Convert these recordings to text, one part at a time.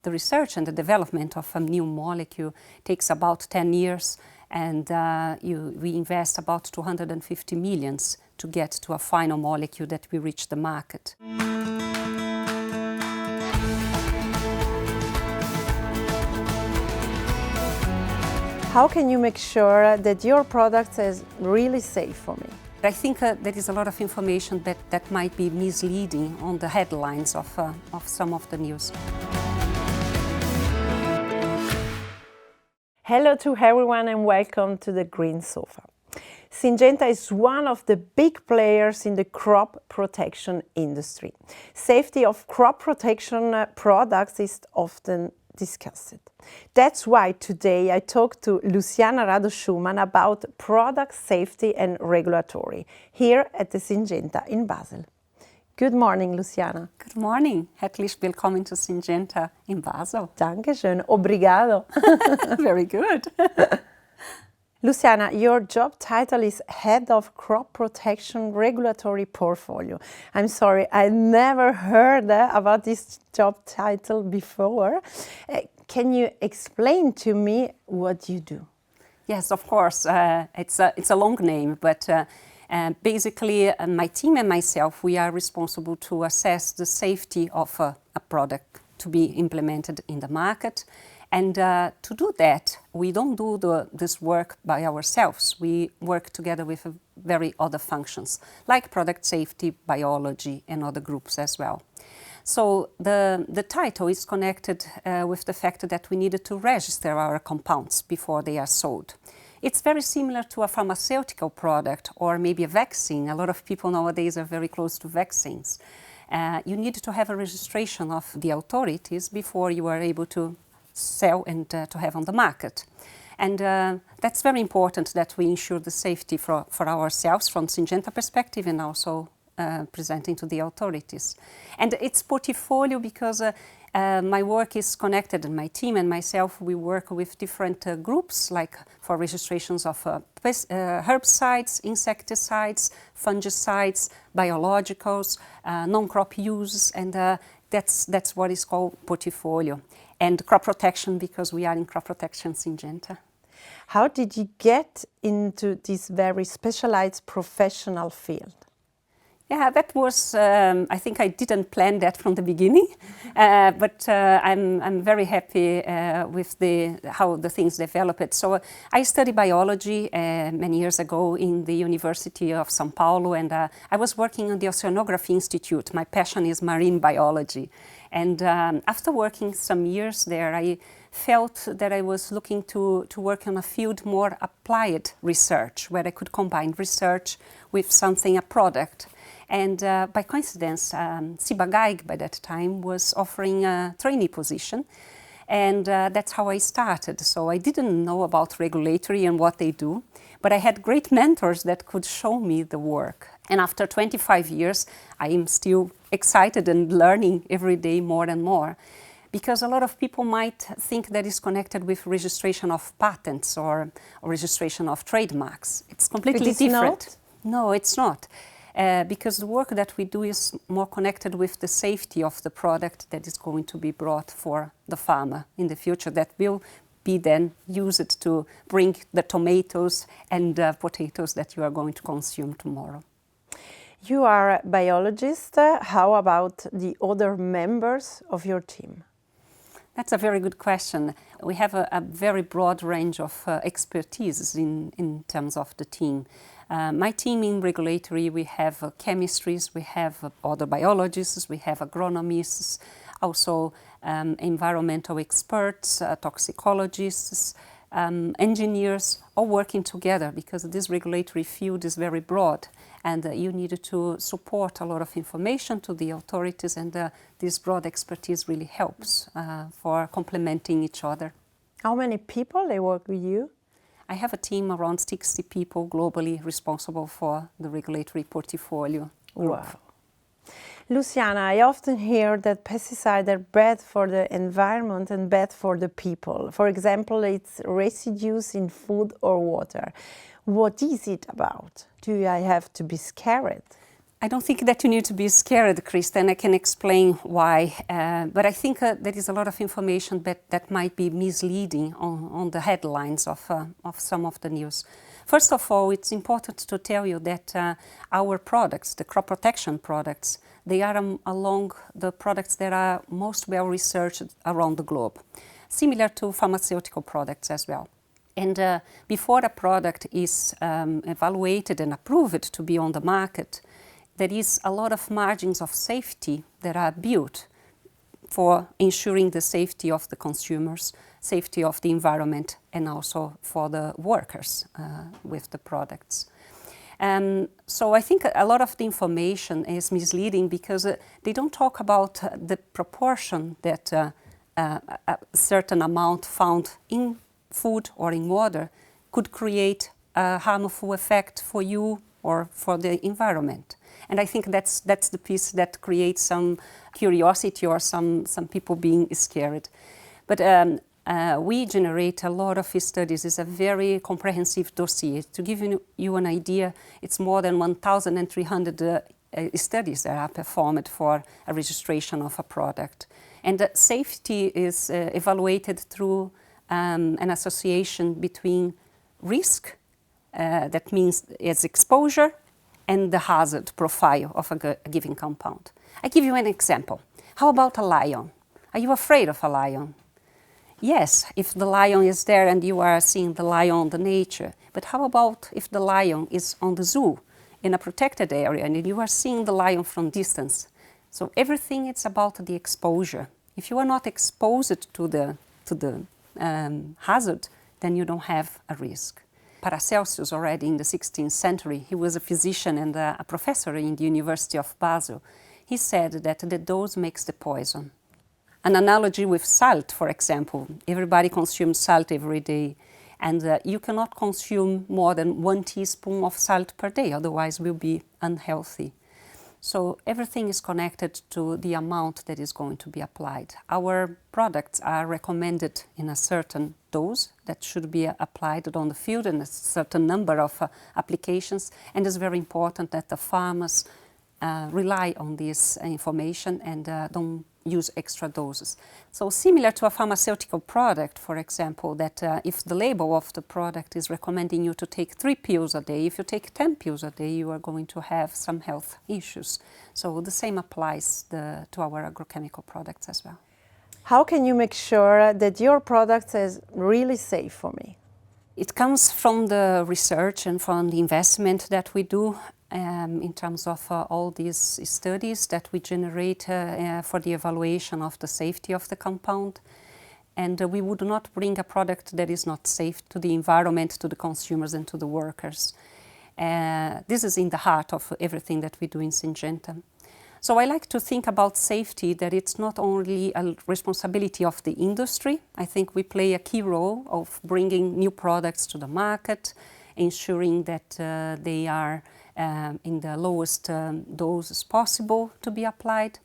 The research and the development of a new molecule takes about 10 years, and we invest about 250 millions to get to a final molecule that will reach the market. How can you make sure that your product is really safe for me? I think there is a lot of information that might be misleading on the headlines of some of the news. Hello to everyone and welcome to the Green Sofa. Syngenta is one of the big players in the crop protection industry. Safety of crop protection products is often discussed. That's why today I talked to Luciana Rado Schumann about product safety and regulatory here at the Syngenta in Basel. Good morning, Luciana. Good morning. Herzlich willkommen to Syngenta in Basel. Dankeschön. Obrigado. Very good. Luciana, your job title is Head of Crop Protection Regulatory Portfolio. I'm sorry, I never heard about this job title before. Can you explain to me what you do? Yes, of course. It's a long name, but basically my team and myself, we are responsible to assess the safety of a product to be implemented in the market. And to do that, we don't do this work by ourselves. We work together with very other functions, like product safety, biology, and other groups as well. So the title is connected with the fact that we needed to register our compounds before they are sold. It's very similar to a pharmaceutical product or maybe a vaccine. A lot of people nowadays are very close to vaccines. You need to have a registration of the authorities before you are able to sell and to have on the market. And that's very important that we ensure the safety for ourselves from Syngenta perspective and also presenting to the authorities. And it's portfolio because my work is connected, and my team and myself, we work with different groups, like for registrations of herbicides, insecticides, fungicides, biologicals, non-crop uses, and that's what is called portfolio. And crop protection, because we are in crop protection Syngenta. How did you get into this very specialized professional field? Yeah, that was, I think I didn't plan that from the beginning, but I'm very happy with how the things developed. So I studied biology many years ago in the University of São Paulo, and I was working on the Oceanography Institute. My passion is marine biology. And after working some years there, I felt that I was looking to work on a field more applied research, where I could combine research with something, a product. And by coincidence, Ciba-Geigy by that time was offering a trainee position, and that's how I started. So I didn't know about regulatory and what they do, but I had great mentors that could show me the work. And after 25 years, I am still excited and learning every day more and more, because a lot of people might think that is connected with registration of patents or registration of trademarks. It's completely different. No, it's not. Because the work that we do is more connected with the safety of the product that is going to be brought for the farmer in the future, that will be then used to bring the tomatoes and potatoes that you are going to consume tomorrow. You are a biologist. How about the other members of your team? That's a very good question. We have a very broad range of expertise in terms of the team. My team in regulatory, we have chemistries, we have other biologists, we have agronomists, also environmental experts, toxicologists, engineers, all working together, because this regulatory field is very broad, and you need to support a lot of information to the authorities, and this broad expertise really helps for complementing each other. How many people they work with you? I have a team around 60 people globally responsible for the regulatory portfolio group. Wow. Luciana, I often hear that pesticides are bad for the environment and bad for the people. For example, it's residues in food or water. What is it about? Do I have to be scared? I don't think that you need to be scared, Christa, and I can explain why. But I think there is a lot of information that might be misleading on the headlines of some of the news. First of all, it's important to tell you that our products, the crop protection products, they are among the products that are most well researched around the globe, similar to pharmaceutical products as well. And before a product is evaluated and approved to be on the market, there is a lot of margins of safety that are built for ensuring the safety of the consumers, safety of the environment, and also for the workers with the products. So I think a lot of the information is misleading because they don't talk about the proportion that a certain amount found in food or in water could create a harmful effect for you or for the environment. And I think that's the piece that creates some curiosity or some people being scared. But we generate a lot of studies. It's a very comprehensive dossier. To give you an idea, it's more than 1,300 studies that are performed for a registration of a product. And safety is evaluated through an association between risk, that means its exposure, and the hazard profile of a given compound. I give you an example. How about a lion? Are you afraid of a lion? Yes, if the lion is there and you are seeing the lion on the nature. But how about if the lion is on the zoo in a protected area and you are seeing the lion from distance? So everything is about the exposure. If you are not exposed to the hazard, then you don't have a risk. Paracelsus, already in the 16th century, he was a physician and a professor in the University of Basel. He said that the dose makes the poison. An analogy with salt, for example. Everybody consumes salt every day, and you cannot consume more than 1 teaspoon of salt per day, otherwise will be unhealthy. So everything is connected to the amount that is going to be applied. Our products are recommended in a certain dose that should be applied on the field in a certain number of applications, and it's very important that the farmers rely on this information and don't use extra doses. So similar to a pharmaceutical product, for example, that if the label of the product is recommending you to take 3 pills a day, if you take 10 pills a day, you are going to have some health issues. So the same applies to our agrochemical products as well. How can you make sure that your product is really safe for me? It comes from the research and from the investment that we do in terms of all these studies that we generate for the evaluation of the safety of the compound. And we would not bring a product that is not safe to the environment, to the consumers and to the workers. This is in the heart of everything that we do in Syngenta. So I like to think about safety, that it's not only a responsibility of the industry. I think we play a key role of bringing new products to the market, ensuring that they are in the lowest doses possible to be applied.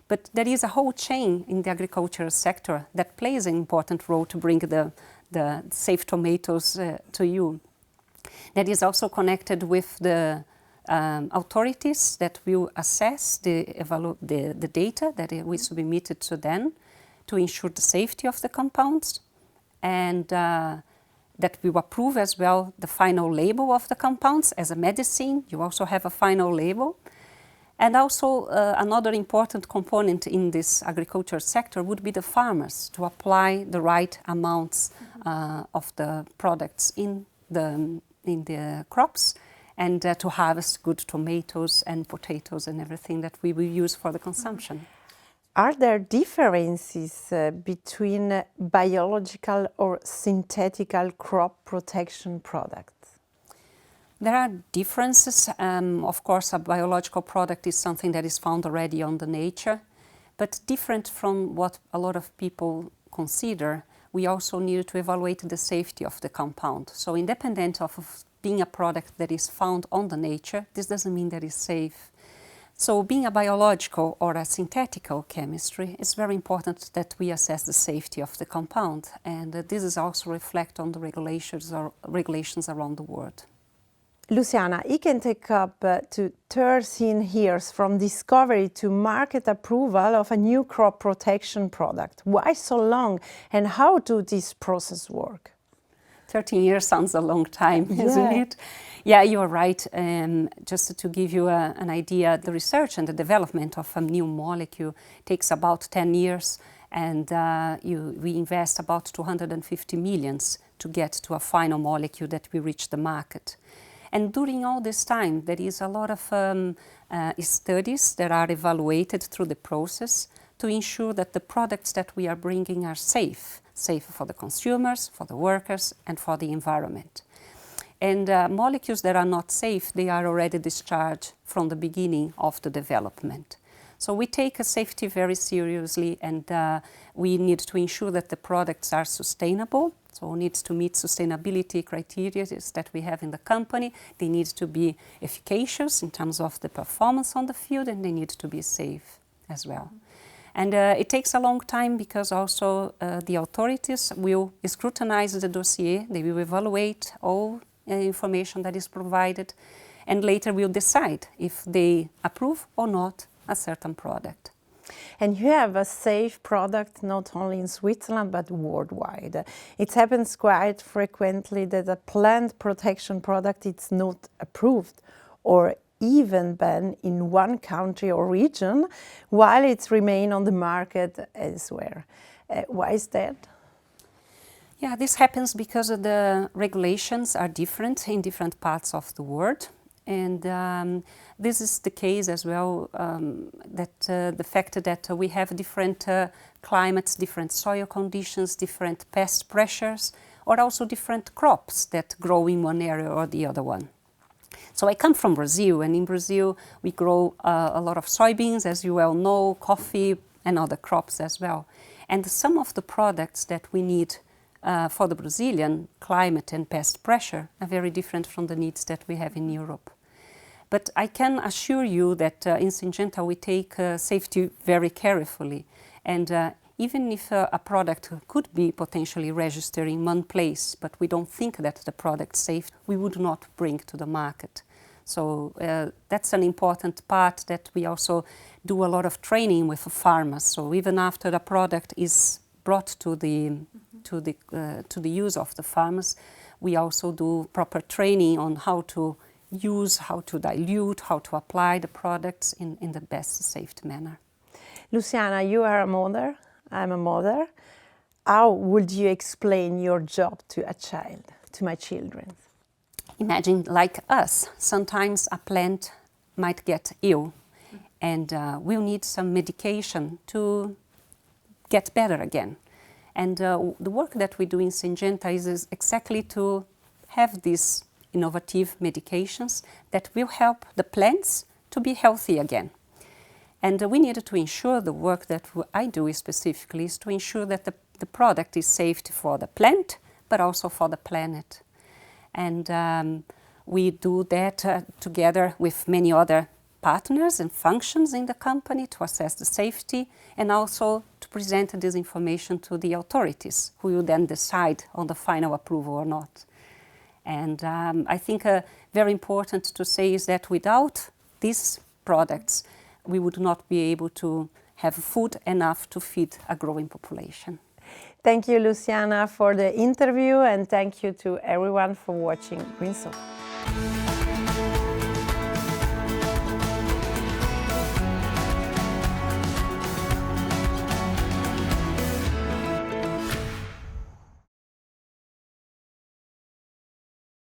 But there is a whole chain in the agricultural sector that plays an important role to bring the safe tomatoes to you. That is also connected with the authorities that will assess the data that we submitted to them to ensure the safety of the compounds, and that will approve as well the final label of the compounds. As a medicine, you also have a final label. And also another important component in this agriculture sector would be the farmers to apply the right amounts of the products in the crops, and to harvest good tomatoes and potatoes and everything that we will use for the consumption. Are there differences between biological or synthetical crop protection products? There are differences. Of course, a biological product is something that is found already on the nature, but different from what a lot of people consider, we also need to evaluate the safety of the compound. So independent of being a product that is found on the nature, this doesn't mean that it's safe. So being a biological or a synthetical chemistry, it's very important that we assess the safety of the compound, and this is also reflected on the regulations around the world. Luciana, it can take up to 13 years from discovery to market approval of a new crop protection product. Why so long, and how does this process work? 13 years sounds a long time, isn't it? Yeah, you're right. Just to give you an idea, the research and the development of a new molecule takes about 10 years, and we invest about 250 millions to get to a final molecule that we reach the market. And during all this time, there is a lot of studies that are evaluated through the process to ensure that the products that we are bringing are safe for the consumers, for the workers, and for the environment. And molecules that are not safe, they are already discharged from the beginning of the development. So we take safety very seriously, and we need to ensure that the products are sustainable. So it needs to meet sustainability criteria that we have in the company. They need to be efficacious in terms of the performance on the field, and they need to be safe as well. And it takes a long time because also the authorities will scrutinize the dossier. They will evaluate all information that is provided, and later will decide if they approve or not a certain product. And you have a safe product not only in Switzerland but worldwide. It happens quite frequently that a plant protection product is not approved or even banned in one country or region while it remains on the market elsewhere. Why is that? Yeah, this happens because the regulations are different in different parts of the world. And this is the case as well, that the fact that we have different climates, different soil conditions, different pest pressures, or also different crops that grow in one area or the other one. So I come from Brazil, and in Brazil we grow a lot of soybeans, as you well know, coffee, and other crops as well. And some of the products that we need for the Brazilian climate and pest pressure are very different from the needs that we have in Europe. But I can assure you that in Syngenta we take safety very carefully, and even if a product could be potentially registered in one place, but we don't think that the product's safe, we would not bring to the market. So that's an important part, that we also do a lot of training with farmers. So even after the product is brought to the use of the farmers, we also do proper training on how to use, how to dilute, how to apply the products in the best safe manner. Luciana, you are a mother, I'm a mother. How would you explain your job to a child, to my children? Imagine, like us, sometimes a plant might get ill, and we'll need some medication to get better again. And the work that we do in Syngenta is exactly to have these innovative medications that will help the plants to be healthy again. And we needed to ensure, the work that I do specifically is to ensure that the product is safe for the plant, but also for the planet. And we do that together with many other partners and functions in the company to assess the safety, and also to present this information to the authorities, who will then decide on the final approval or not. And I think very important to say is that without these products, we would not be able to have food enough to feed a growing population. Thank you, Luciana, for the interview, and thank you to everyone for watching Green Sofa.